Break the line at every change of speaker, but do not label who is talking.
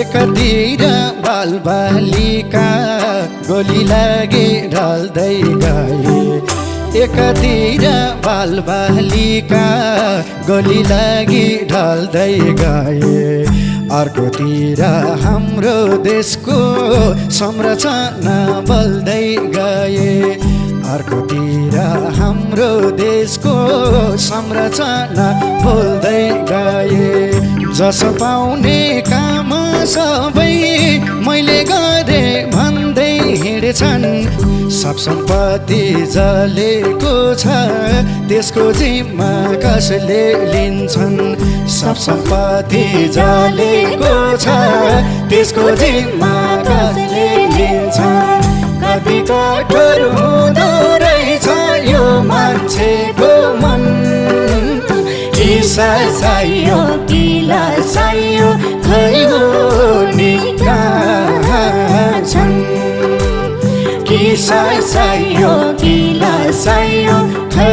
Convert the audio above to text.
एकातिर बालबालिका गोली लागे ढल्दै गए एकातिर बालबालिका गोली लागी ढल्दै गए अर्कोतिर हाम्रो देशको संरचना बल्दै गए अर्कोतिर हाम्रो देशको संरचना बोल्दै गए जस पाउने काम सबै मैले गरे भन्दै हिँड्छन् सब सम्पत्ति जलेको छ त्यसको जिम्मा कसले लिन्छन् सब सम्पत्ति जलेको छ त्यसको जिम्मा कसले लिन्छन् कति कठोर हुँदो रहेछ यो मान्छेको मन किसा चाहियो किला चाहियो खै हो निकाह छन् किसा चाहियो किला चाहियो खै